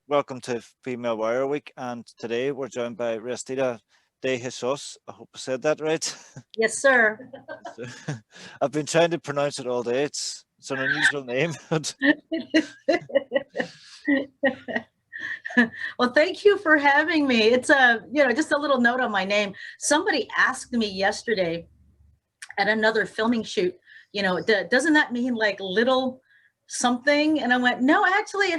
welcome to Female Warrior Week, and today we're joined by Restita DeJesus. I hope I said that right. Yes, sir. So, I've been trying to pronounce it all day. It's an unusual name. Well, thank you for having me. It's just a little note on my name. Somebody asked me yesterday at another filming shoot, doesn't that mean like little something? And I went, no, actually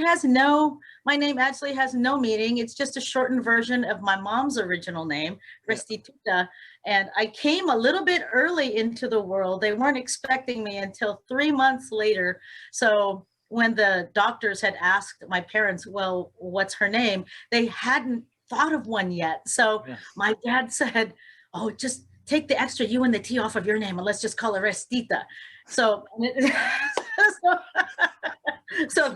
my name actually has no meaning. It's just a shortened version of my mom's original name, Restita. And I came a little bit early into the world. They weren't expecting me until 3 months later. So when the doctors had asked my parents, well, what's her name? They hadn't thought of one yet. So my dad said, oh, just take the extra U and the T off of your name and let's just call her Restita. So, so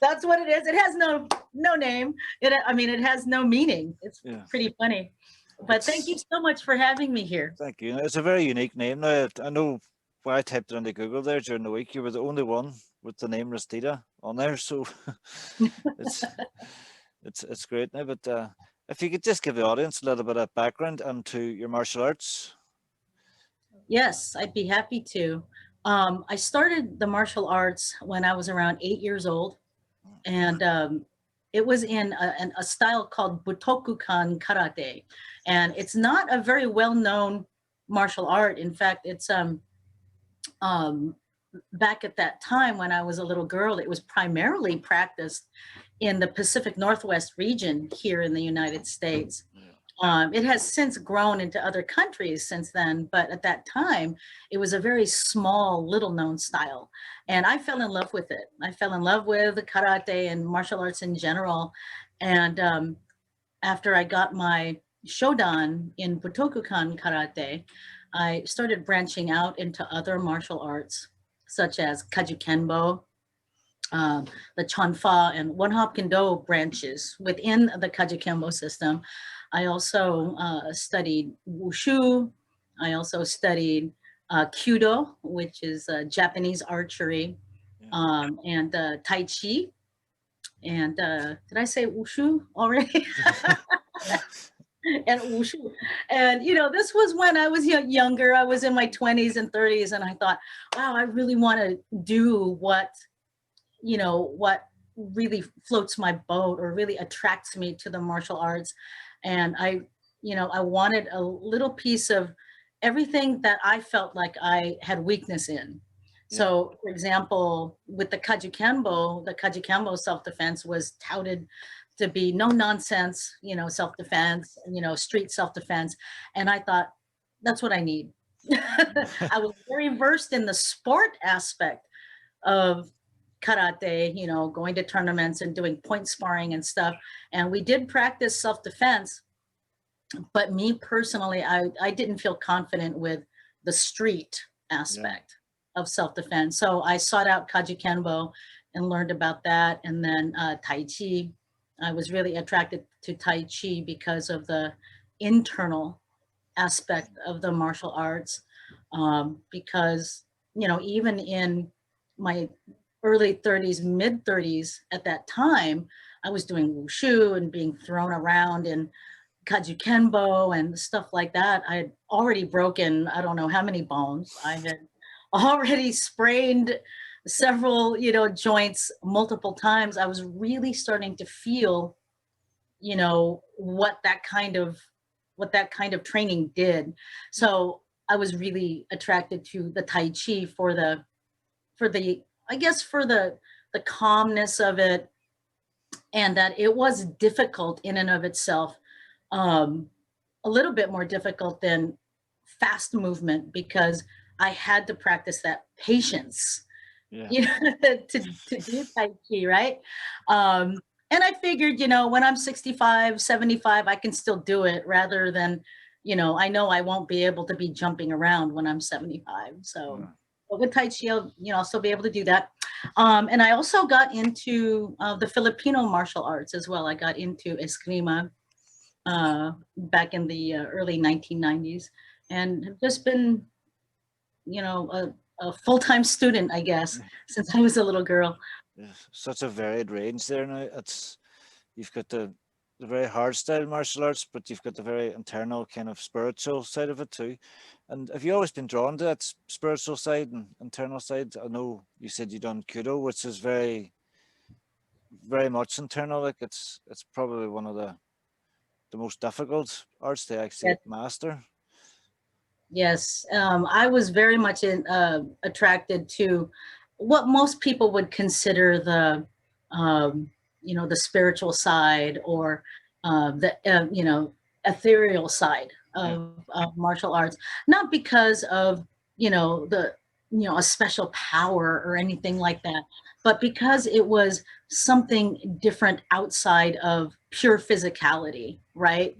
that's what it is. It has no name. It has no meaning. It's pretty funny. But thank you so much for having me here. Thank you. It's a very unique name. Now, I know when I typed it into Google there during the week, you were the only one with the name Restita on there. So it's great now. But if you could just give the audience a little bit of background into your martial arts. Yes, I'd be happy to. I started the martial arts when I was around 8 years old, and it was in a style called Butokukan Karate, and it's not a very well-known martial art. In fact, it's back at that time when I was a little girl, it was primarily practiced in the Pacific Northwest region here in the United States. It has since grown into other countries since then, but at that time, it was a very small, little-known style. And I fell in love with it. I fell in love with the karate and martial arts in general. And after I got my shodan in Butokukan Karate, I started branching out into other martial arts, such as Kajukenbo, the Chonfa and One Hop Kendo branches within the Kajukenbo system. I also studied Wushu. I also studied Kyudo, which is Japanese archery, and Tai Chi. And did I say Wushu already? And Wushu. And, this was when I was younger. I was in my 20s and 30s. And I thought, wow, I really want to do what really floats my boat or really attracts me to the martial arts. And I wanted a little piece of everything that I felt like I had weakness in. So, for example, with the Kajukenbo self-defense was touted to be no nonsense, self-defense, street self-defense. And I thought, that's what I need. I was very versed in the sport aspect of karate, going to tournaments and doing point sparring and stuff. And we did practice self-defense, but me personally, I didn't feel confident with the street aspect of self-defense. So I sought out Kajukenbo and learned about that. And then Tai Chi. I was really attracted to Tai Chi because of the internal aspect of the martial arts. Because, even in my early 30s, mid 30s at that time, I was doing Wushu and being thrown around in Kajukenbo and stuff like that. I had already broken, I don't know how many bones. I had already sprained several, joints multiple times. I was really starting to feel, what that kind of training did. So I was really attracted to the Tai Chi for the calmness of it, and that it was difficult in and of itself, a little bit more difficult than fast movement, because I had to practice that patience, to do Tai Chi, right? And I figured, when I'm 65, 75, I can still do it, rather than, I know I won't be able to be jumping around when I'm 75. So but with Tai Chi, I'll still be able to do that. And I also got into the Filipino martial arts as well. I got into Eskrima back in the early 1990s, and have just been, a full-time student, I guess, since I was a little girl. Such a varied range there now. you've got the very hard style martial arts, but you've got the very internal kind of spiritual side of it too. And have you always been drawn to that spiritual side and internal side? I know you said you done Kudo, which is very, very much internal. Like it's probably one of the most difficult arts to actually Yes. master. Yes, I was very much attracted to what most people would consider the, the spiritual side, or the ethereal side of martial arts. Not because of a special power or anything like that, but because it was something different outside of pure physicality, right?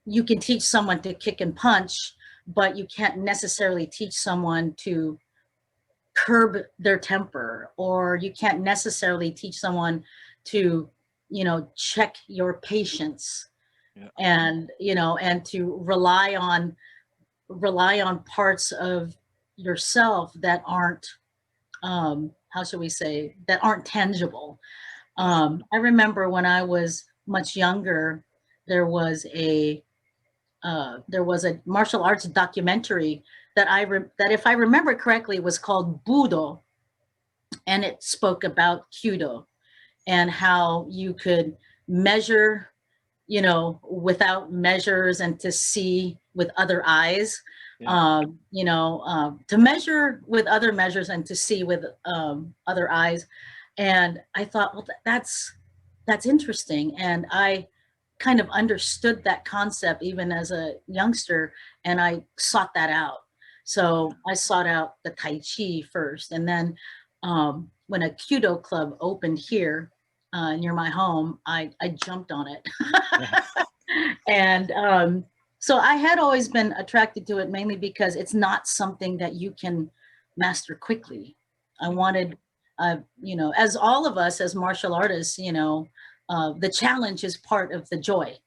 You can teach someone to kick and punch, but you can't necessarily teach someone to curb their temper, or you can't necessarily teach someone to, check your patience, and to rely on parts of yourself that aren't, how should we say, that aren't tangible. I remember when I was much younger, there was a martial arts documentary that that, if I remember correctly, was called Budo, and it spoke about Kyudo and how you could measure, without measures, and to see with other eyes, to measure with other measures and to see with other eyes. And I thought, well, that's interesting, and I kind of understood that concept even as a youngster, and I sought that out. So I sought out the Tai Chi first, and then when a Kyudo club opened here near my home, I jumped on it. And so I had always been attracted to it, mainly because it's not something that you can master quickly. I wanted, as all of us as martial artists, the challenge is part of the joy.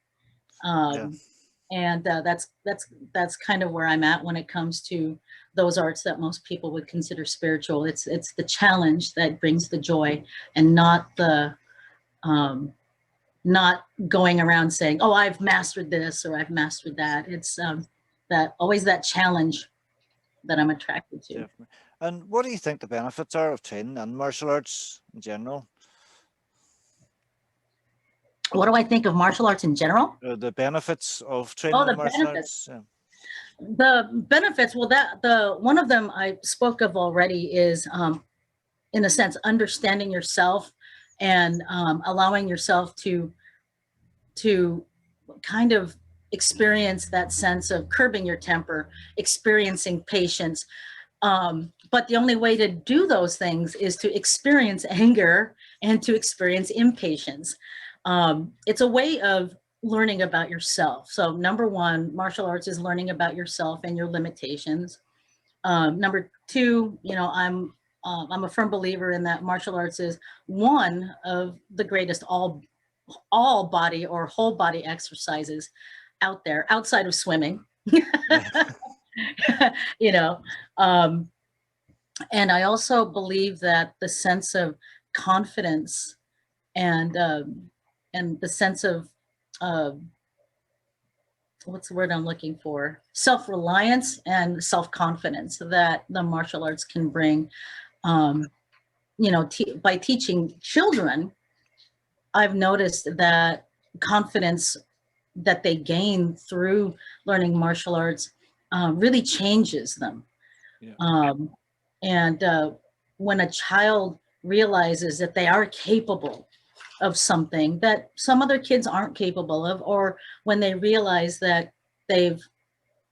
And that's kind of where I'm at when it comes to those arts that most people would consider spiritual. It's the challenge that brings the joy, and not the not going around saying, oh, I've mastered this or I've mastered that. It's that challenge that I'm attracted to. Definitely. And what do you think the benefits are of training in martial arts in general? What do I think of martial arts in general? The benefits of training in martial arts. Yeah. The benefits, well, one of them I spoke of already is, in a sense, understanding yourself, and allowing yourself to kind of experience that sense of curbing your temper, experiencing patience. But the only way to do those things is to experience anger and to experience impatience. It's a way of learning about yourself. So number one, martial arts is learning about yourself and your limitations. Number two, I'm a firm believer in that martial arts is one of the greatest all body or whole body exercises out there, outside of swimming. And I also believe that the sense of confidence and the sense of what's the word I'm looking for? Self-reliance and self-confidence that the martial arts can bring. By teaching children, I've noticed that confidence that they gain through learning martial arts really changes them. And when a child realizes that they are capable of something that some other kids aren't capable of, or when they realize that they've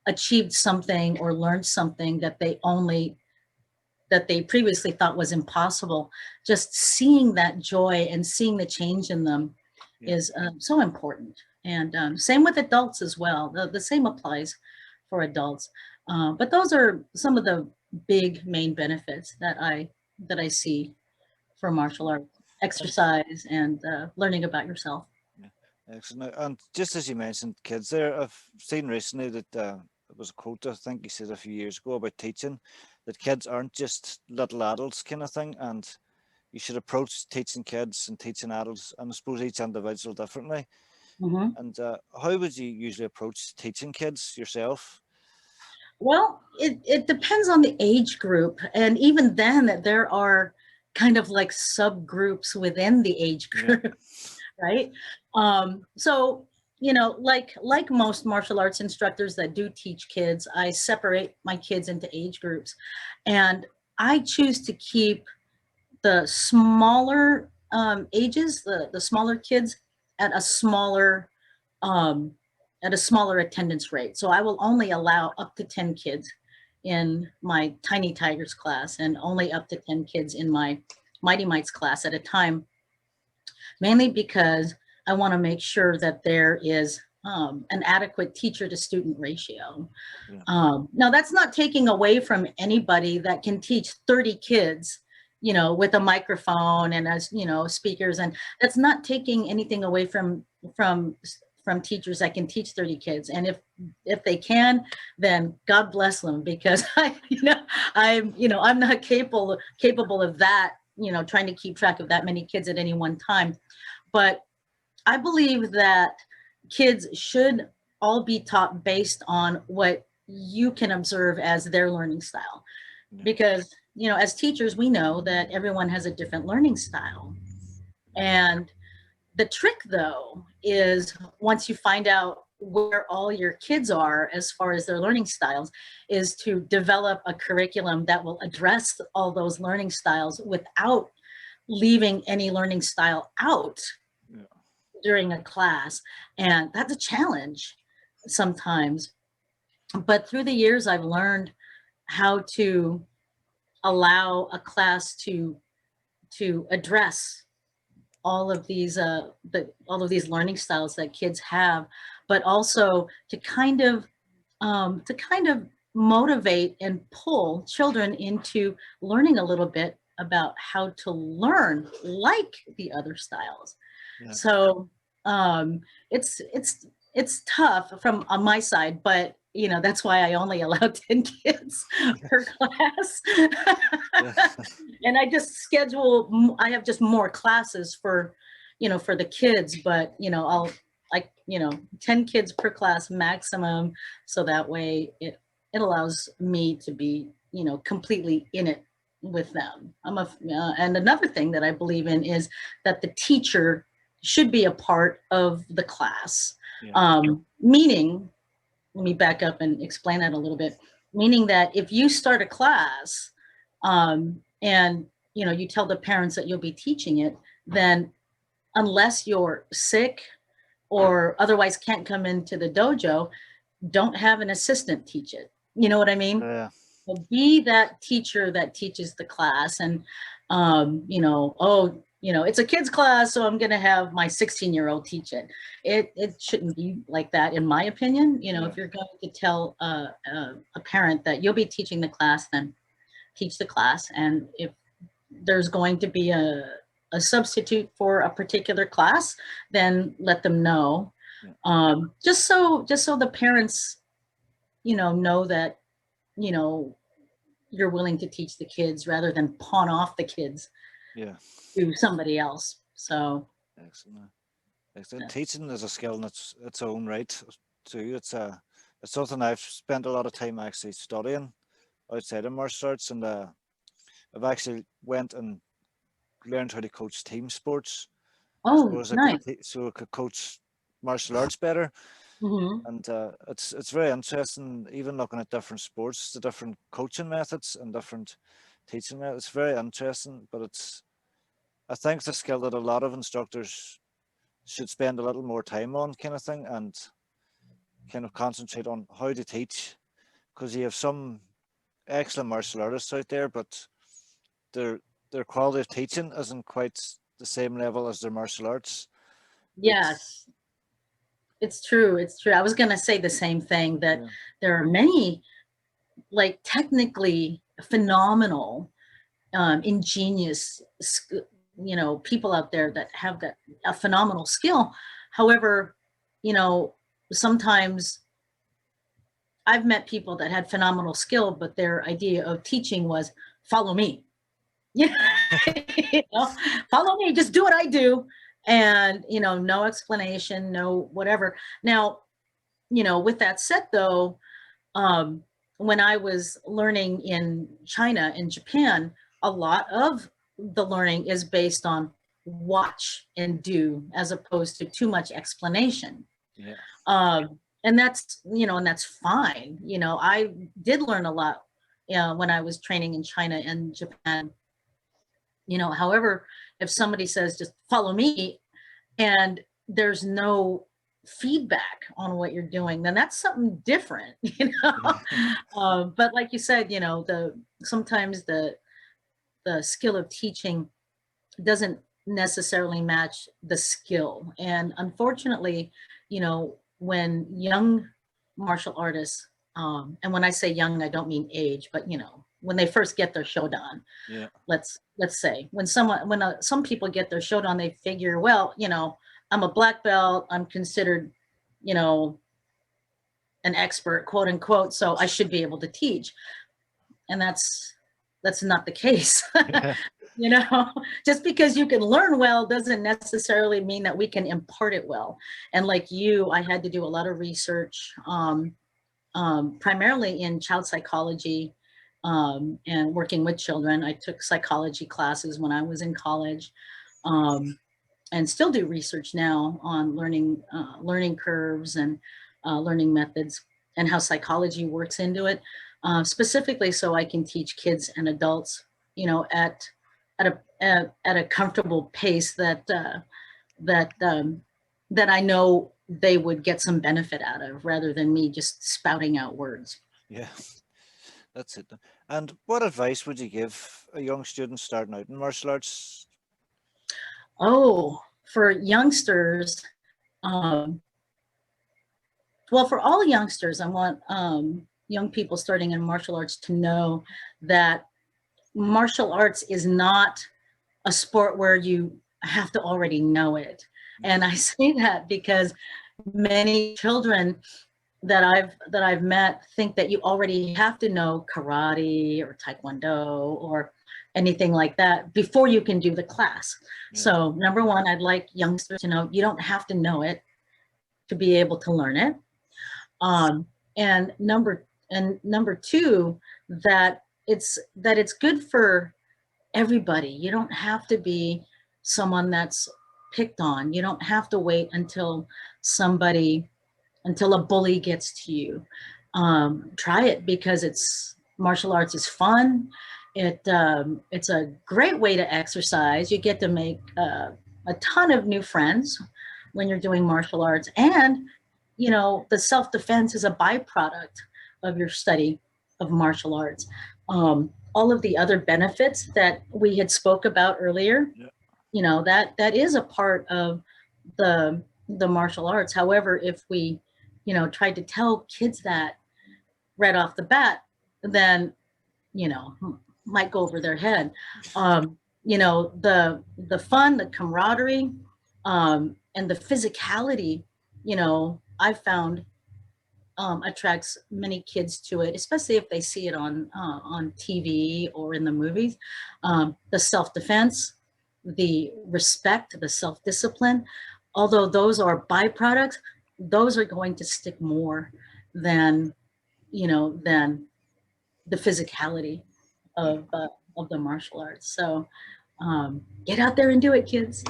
achieved something or learned something that they previously thought was impossible, just seeing that joy and seeing the change in them is so important. And same with adults as well. The same applies for adults. But those are some of the big main benefits that I see for martial arts: exercise and learning about yourself. Excellent. And just as you mentioned kids there, I've seen recently that it was a quote, I think you said a few years ago, about teaching that kids aren't just little adults kind of thing. And you should approach teaching kids and teaching adults, and I suppose each individual differently. Mm-hmm. And how would you usually approach teaching kids yourself? Well, it depends on the age group. And even then, there are kind of like subgroups within the age group, yeah. Right? So, like most martial arts instructors that do teach kids, I separate my kids into age groups. And I choose to keep the smaller ages, the smaller kids, at a smaller attendance rate. So I will only allow up to 10 kids in my Tiny Tigers class and only up to 10 kids in my Mighty Mites class at a time, mainly because I want to make sure that there is an adequate teacher to student ratio. Yeah. Now, that's not taking away from anybody that can teach 30 kids, with a microphone and as, speakers, and that's not taking anything away from teachers that can teach 30 kids. And if they can, then God bless them, because I'm not capable of that, trying to keep track of that many kids at any one time. But I believe that kids should all be taught based on what you can observe as their learning style. Because, as teachers, we know that everyone has a different learning style. And the trick, though, is once you find out where all your kids are as far as their learning styles, is to develop a curriculum that will address all those learning styles without leaving any learning style out during a class. And that's a challenge sometimes. But through the years, I've learned how to allow a class to address all of these learning styles that kids have, but also to kind of motivate and pull children into learning a little bit about how to learn like the other styles. Yeah. So it's tough from on my side, but that's why I only allow 10 kids per class. And I just I have just more classes for the kids, but I'll 10 kids per class maximum. So that way it allows me to be, completely in it with them. And another thing that I believe in is that the teacher should be a part of the class. Yeah. Meaning, let me back up and explain that a little bit. Meaning that if you start a class and you tell the parents that you'll be teaching it, then unless you're sick or otherwise can't come into the dojo, don't have an assistant teach it. You know what I mean? Yeah. So be that teacher that teaches the class, and it's a kids class, so I'm going to have my 16-year-old teach it. It shouldn't be like that, in my opinion. If you're going to tell a parent that you'll be teaching the class, then teach the class. And if there's going to be a substitute for a particular class, then let them know. Just so the parents, know that, you're willing to teach the kids rather than pawn off the kids to somebody else. So excellent. Yeah. Teaching is a skill in its own right too. It's something I've spent a lot of time actually studying outside of martial arts, and I've actually went and learned how to coach team sports. Oh, nice. So I could coach martial arts better. Mm-hmm. And it's very interesting, even looking at different sports, the different coaching methods and different teaching methods. It's very interesting, but I think it's a skill that a lot of instructors should spend a little more time on, kind of thing, and kind of concentrate on how to teach, because you have some excellent martial artists out there, but their quality of teaching isn't quite the same level as their martial arts. Yes. It's true. It's true. I was going to say the same thing, that there are many technically phenomenal, ingenious, people out there that have a phenomenal skill. However, sometimes I've met people that had phenomenal skill, but their idea of teaching was follow me. Yeah. You know, follow me, just do what I do. And, you know, no explanation, no whatever. Now, you know, with that said though, um, when I was learning in China and Japan, a lot of the learning is based on watch and do as opposed to too much explanation. Yeah. And that's, you know, and that's fine. You know, I did learn a lot when I was training in China and Japan. You know, however, if somebody says, just follow me, and there's no feedback on what you're doing, then that's something different, you know. Yeah. But like you said, you know, sometimes the skill of teaching doesn't necessarily match the skill. And unfortunately, you know, when young martial artists, and when I say young, I don't mean age, but you know, when they first get their shodan, Yeah. let's say when some people get their shodan, they figure, well, you know, I'm a black belt, I'm considered, you know, an expert, quote unquote, so I should be able to teach. And that's not the case. Yeah. You know, just because you can learn well doesn't necessarily mean that we can impart it well. And like you, I had to do a lot of research, primarily in child psychology, and working with children. I took psychology classes when I was in college, and still do research now on learning curves and learning methods and how psychology works into it, specifically so I can teach kids and adults, you know, at a comfortable pace that that I know they would get some benefit out of, rather than me just spouting out words. Yeah. That's it. And what advice would you give a young student starting out in martial arts? Oh, for youngsters, um, well, for all youngsters, I want young people starting in martial arts to know that martial arts is not a sport where you have to already know it. And I say that because many children that I've met think that you already have to know karate or taekwondo or anything like that before you can do the class. Yeah. So number one, I'd like youngsters to know you don't have to know it to be able to learn it. And number two, that it's good for everybody. You don't have to be someone that's picked on. You don't have to wait until a bully gets to you. Try it, because martial arts is fun. It's a great way to exercise. You get to make a ton of new friends when you're doing martial arts, and you know, the self-defense is a byproduct of your study of martial arts. All of the other benefits that we had spoke about earlier, Yeah. you know, that is a part of the martial arts. However, if we, you know, tried to tell kids that right off the bat, then, you know, might go over their head. You know, the fun, the camaraderie, and the physicality, you know, I found attracts many kids to it, especially if they see it on TV or in the movies. The self-defense, the respect, the self-discipline, although those are byproducts, those are going to stick more than, you know, than the physicality of the martial arts. So get out there and do it, kids.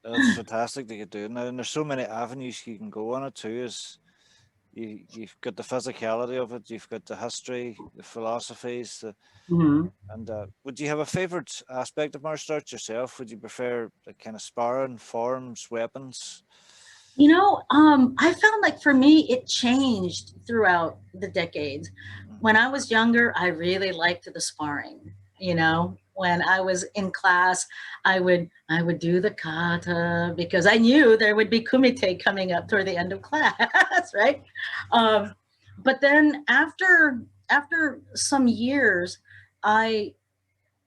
That's fantastic to get doing now, and there's so many avenues you can go on it too. Is you've got the physicality of it, you've got the history, the philosophies, Mhm. and would you have a favorite aspect of martial arts yourself? Would you prefer the kind of sparring, forms, weapons? You know, I found like for me, it changed throughout the decades. When I was younger, I really liked the sparring. You know, when I was in class, I would do the kata because I knew there would be kumite coming up toward the end of class, right? But then after some years, I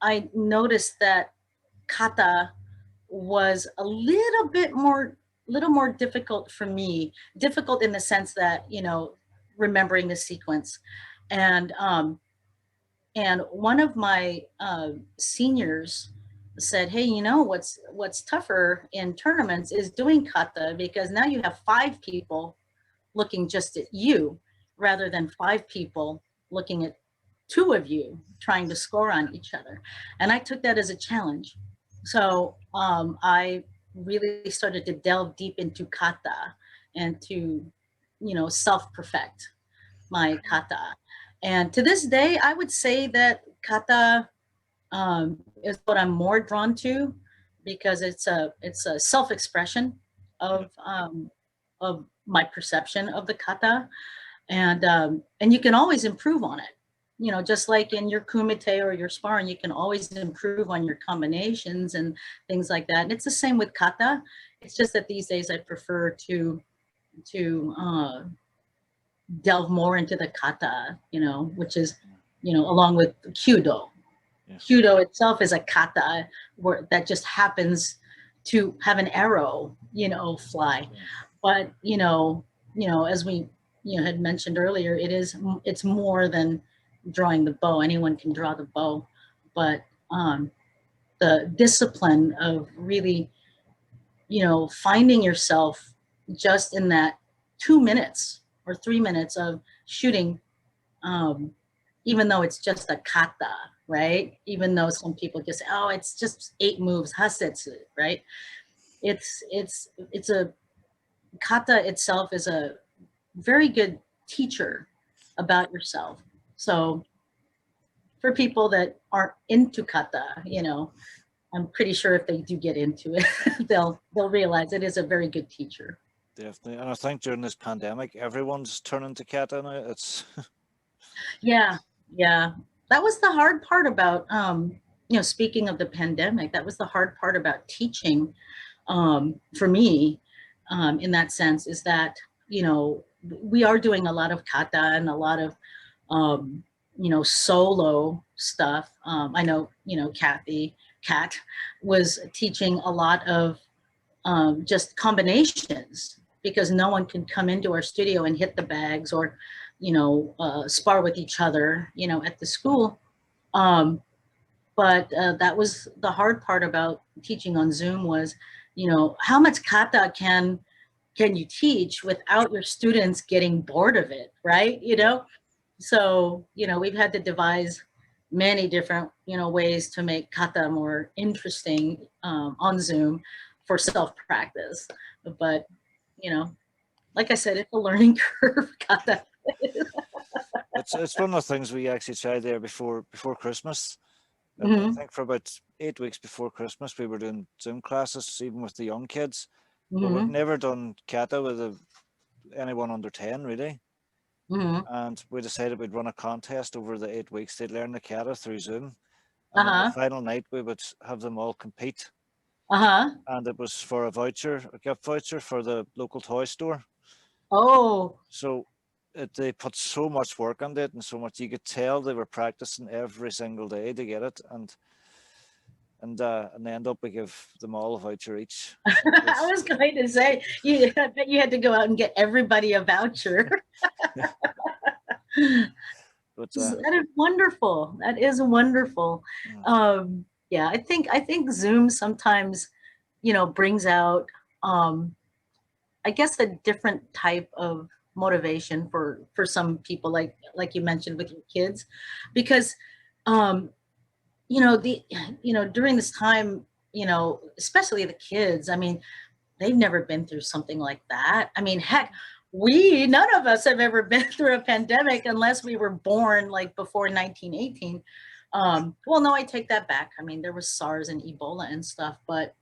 I noticed that kata was a little more difficult for me. Difficult in the sense that, you know, remembering the sequence. And And one of my seniors said, "Hey, you know what's tougher in tournaments is doing kata, because now you have 5 people looking just at you rather than 5 people looking at 2 of you trying to score on each other." And I took that as a challenge. So I really started to delve deep into kata and to, self-perfect my kata. And to this day, I would say that kata is what I'm more drawn to, because it's a self-expression of my perception of the kata, and you can always improve on it. Just like in your kumite or your sparring, you can always improve on your combinations and things like that. And it's the same with kata. It's just that these days I prefer to delve more into the kata, which is, along with kyudo. Yes. Kyudo itself is a kata that just happens to have an arrow, fly. But as we had mentioned earlier, it's more than drawing the bow. Anyone can draw the bow, but the discipline of really, finding yourself just in that 2 minutes or 3 minutes of shooting, even though it's just a kata, right? Even though some people just say, "Oh, it's just 8 moves, hasetsu," right? It's a kata itself is a very good teacher about yourself. So for people that aren't into kata, I'm pretty sure if they do get into it, they'll realize it is a very good teacher. Definitely. And I think during this pandemic, everyone's turning to kata now. It's Yeah, yeah. That was the hard part about, speaking of the pandemic, that was the hard part about teaching, for me, in that sense, is that, we are doing a lot of kata and a lot of, solo stuff. I know, Kat was teaching a lot of just combinations, because no one can come into our studio and hit the bags or, spar with each other, at the school. But that was the hard part about teaching on Zoom was, how much kata can you teach without your students getting bored of it, right? So, we've had to devise many different, ways to make kata more interesting on Zoom for self-practice. But, like I said, it's a learning curve, kata. it's one of the things we actually tried there before Christmas. I Mhm, think for about 8 weeks before Christmas, we were doing Zoom classes, even with the young kids. But we've mhm, never done kata with anyone under 10, really. mhm. And we decided we'd run a contest over the 8 weeks. They'd learn the kata through Zoom. And on the Uh-huh, final night, we would have them all compete. uh-huh. And it was for a gift voucher for the local toy store. Oh, So they put so much work on it and so much. You could tell they were practicing every single day to get it. And they end up, we give them all a voucher each. So it I was, was going to say, I bet you had to go out and get everybody a voucher. but That is wonderful. That is wonderful. Yeah, I think Zoom sometimes, brings out, I guess, a different type of motivation for some people, like you mentioned with your kids, because, um, the during this time, especially the kids. I mean, they've never been through something like that. I mean, heck, none of us have ever been through a pandemic unless we were born like before 1918. Well, no, I take that back. I mean, there was SARS and Ebola and stuff, but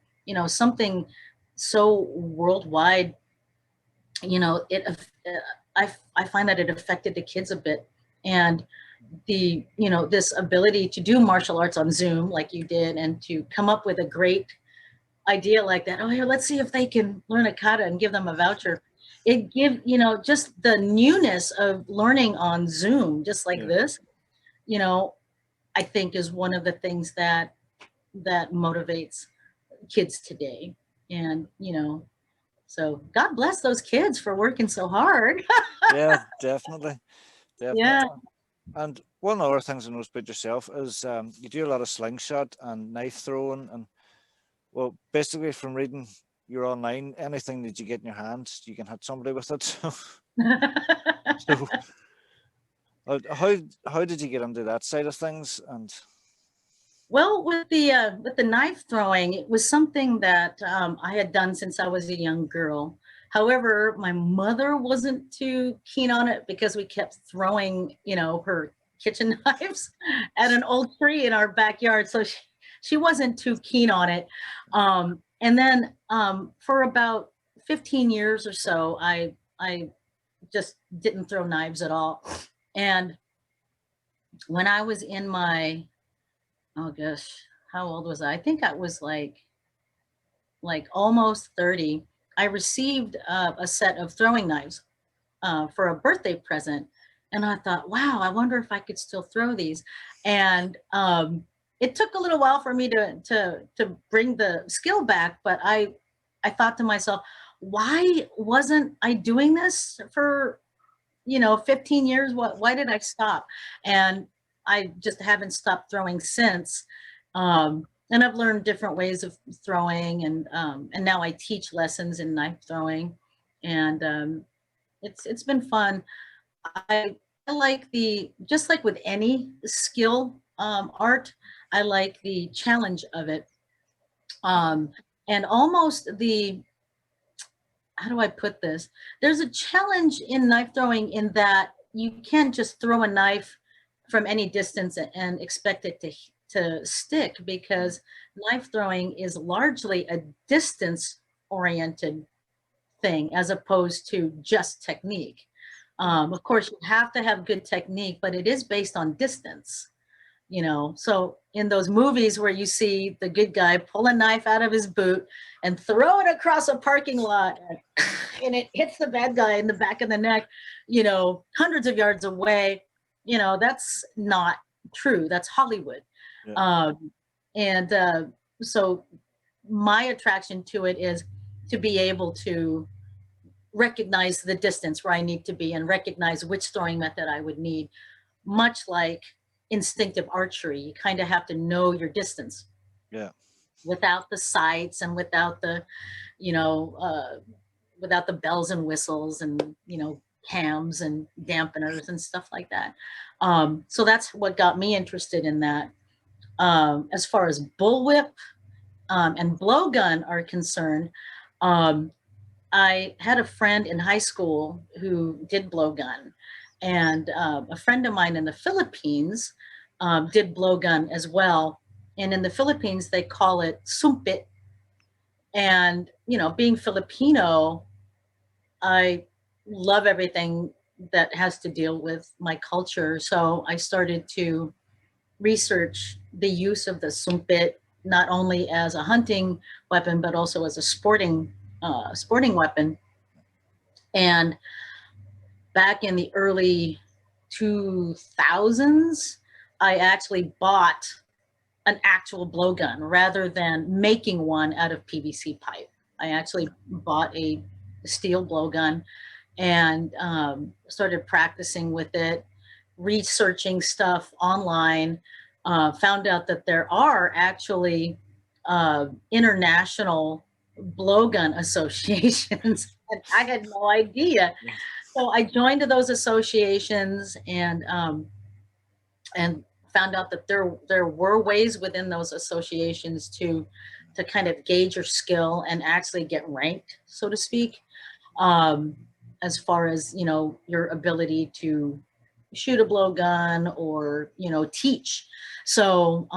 something so worldwide, it I find that it affected the kids a bit, and this ability to do martial arts on Zoom like you did, and to come up with a great idea like that. Oh, here, let's see if they can learn a kata and give them a voucher. It give just the newness of learning on Zoom, just like yeah, this. You know, I think is one of the things that motivates kids today. And so God bless those kids for working so hard. yeah, definitely, definitely. Yeah. And One of the other things I noticed about yourself is you do a lot of slingshot and knife throwing, and well, basically from reading your online, anything that you get in your hands, you can hit somebody with it. So how did you get into that side of things? And Well, with the knife throwing, it was something that I had done since I was a young girl. However, my mother wasn't too keen on it because we kept throwing, her kitchen knives at an old tree in our backyard. So she wasn't too keen on it. And then for about 15 years or so, I just didn't throw knives at all. And when I was in my, oh gosh, how old was I? I think I was like almost 30. I received a set of throwing knives for a birthday present, and I thought, wow, I wonder if I could still throw these. And it took a little while for me to bring the skill back, but I thought to myself, why wasn't I doing this for 15 years? Why did I stop? And I just haven't stopped throwing since. And I've learned different ways of throwing, and now I teach lessons in knife throwing, and it's been fun. I like just like with any skill art, I like the challenge of it, and almost how do I put this? There's a challenge in knife throwing in that you can't just throw a knife from any distance and expect it to stick, because knife throwing is largely a distance oriented thing as opposed to just technique. Of course, you have to have good technique, but it is based on distance. So in those movies where you see the good guy pull a knife out of his boot and throw it across a parking lot and it hits the bad guy in the back of the neck, hundreds of yards away, that's not true. That's Hollywood. Yeah. So my attraction to it is to be able to recognize the distance where I need to be and recognize which throwing method I would need, much like instinctive archery. You kind of have to know your distance. Yeah. Without the sights and without the, without the bells and whistles and, cams and dampeners and stuff like that. So that's what got me interested in that. As far as bullwhip and blowgun are concerned, I had a friend in high school who did blowgun, and a friend of mine in the Philippines did blowgun as well. And in the Philippines, they call it sumpit. And, being Filipino, I love everything that has to deal with my culture. So I started to research the use of the sumpit, not only as a hunting weapon, but also as a sporting weapon. And back in the early 2000s, I actually bought an actual blowgun rather than making one out of PVC pipe. I actually bought a steel blowgun and started practicing with it, researching stuff online, found out that there are actually international blowgun associations. And I had no idea. So I joined those associations and found out that there were ways within those associations to kind of gauge your skill and actually get ranked, so to speak, as far as your ability to shoot a blowgun or teach. So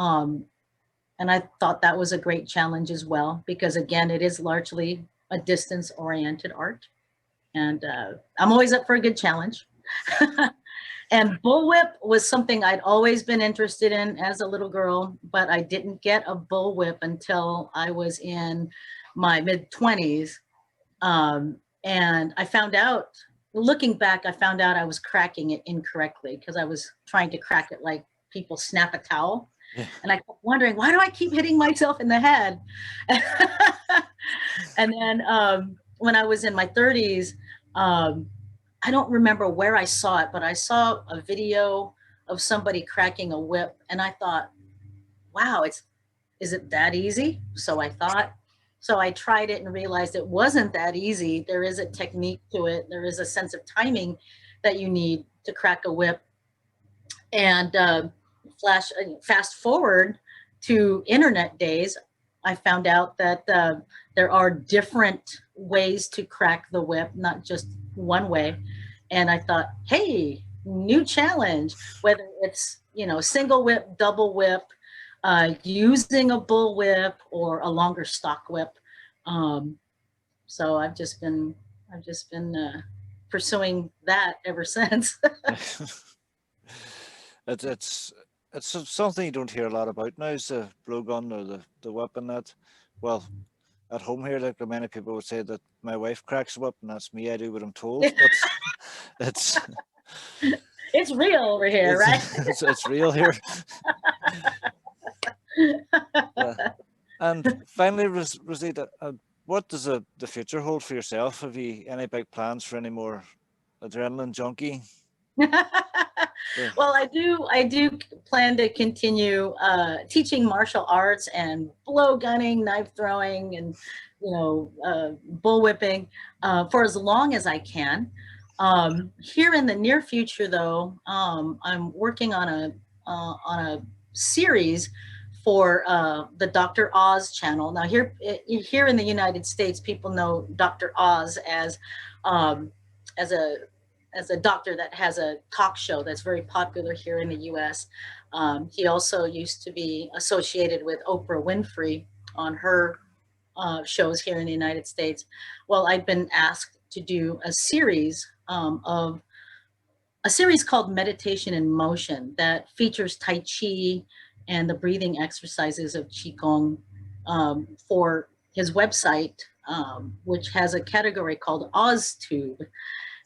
and I thought that was a great challenge as well, because again, it is largely a distance-oriented art, and I'm always up for a good challenge. And bullwhip was something I'd always been interested in as a little girl, but I didn't get a bullwhip until I was in my mid-20s. And I found out, looking back, I found out I was cracking it incorrectly because I was trying to crack it like people snap a towel. Yeah. And I kept wondering, why do I keep hitting myself in the head? And then when I was in my 30s, I don't remember where I saw it, but I saw a video of somebody cracking a whip. And I thought, wow, is it that easy? So I thought. So I tried it and realized it wasn't that easy. There is a technique to it. There is a sense of timing that you need to crack a whip. And fast forward to internet days, I found out that there are different ways to crack the whip, not just one way. And I thought, hey, new challenge, whether it's, single whip, double whip, using a bull whip or a longer stock whip. So I've just been pursuing that ever since. It's something you don't hear a lot about now, is the blowgun or the whip and that. Well, at home here, like many people would say that my wife cracks a whip, and that's me. I do what I'm told, but it's it's real over here, right? It's real here. And finally, Rosita, what does the future hold for yourself? Have you any big plans for any more adrenaline junkie? Well, I do plan to continue teaching martial arts and blow gunning, knife throwing, and bull whipping for as long as I can. Here in the near future, though, I'm working on a series for the Dr. Oz channel. Now, here in the United States, people know Dr. Oz as a doctor that has a talk show that's very popular here in the US. He also used to be associated with Oprah Winfrey on her shows here in the United States. Well, I've been asked to do a series called Meditation in Motion that features Tai Chi and the breathing exercises of Qigong for his website, which has a category called OzTube.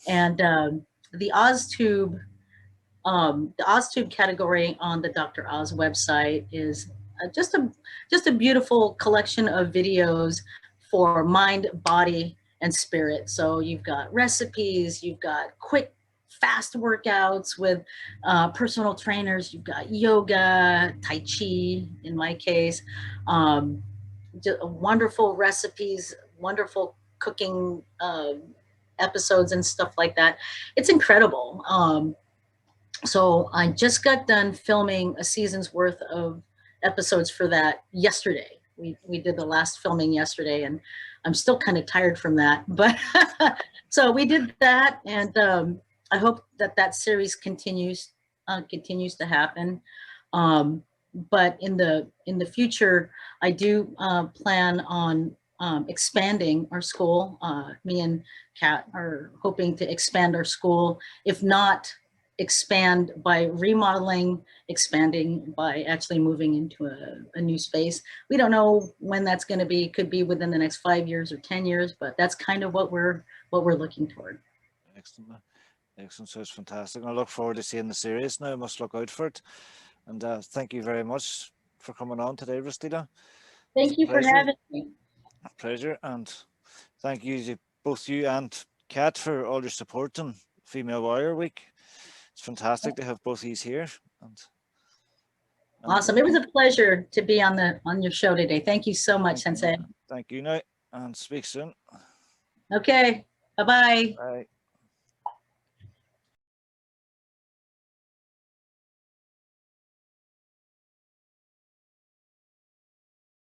And the OzTube category on the Dr. Oz website is just a beautiful collection of videos for mind, body, and spirit. So you've got recipes, you've got quick, fast workouts with personal trainers, you've got yoga, Tai Chi, in my case, wonderful recipes, wonderful cooking episodes and stuff like that. It's incredible. So I just got done filming a season's worth of episodes for that yesterday. We did the last filming yesterday, and I'm still kind of tired from that. But so we did that, and I hope that series continues to happen. But in the future, I do plan on expanding our school. Me and Kat are hoping to expand our school, if not expand by remodeling, expanding by actually moving into a new space. We don't know when that's going to be. It could be within the next 5 years or 10 years, but that's kind of what we're looking toward. Excellent. Excellent. So it's fantastic. I look forward to seeing the series now. I must look out for it. And thank you very much for coming on today, Restita. Thank you for having me. A pleasure. And thank you to both you and Kat for all your support on Female Warrior Week. It's fantastic to have both of you here. And awesome. It was a pleasure to be on your show today. Thank you so much, Sensei. Thank you now, and speak soon. Okay. Bye-bye. Bye.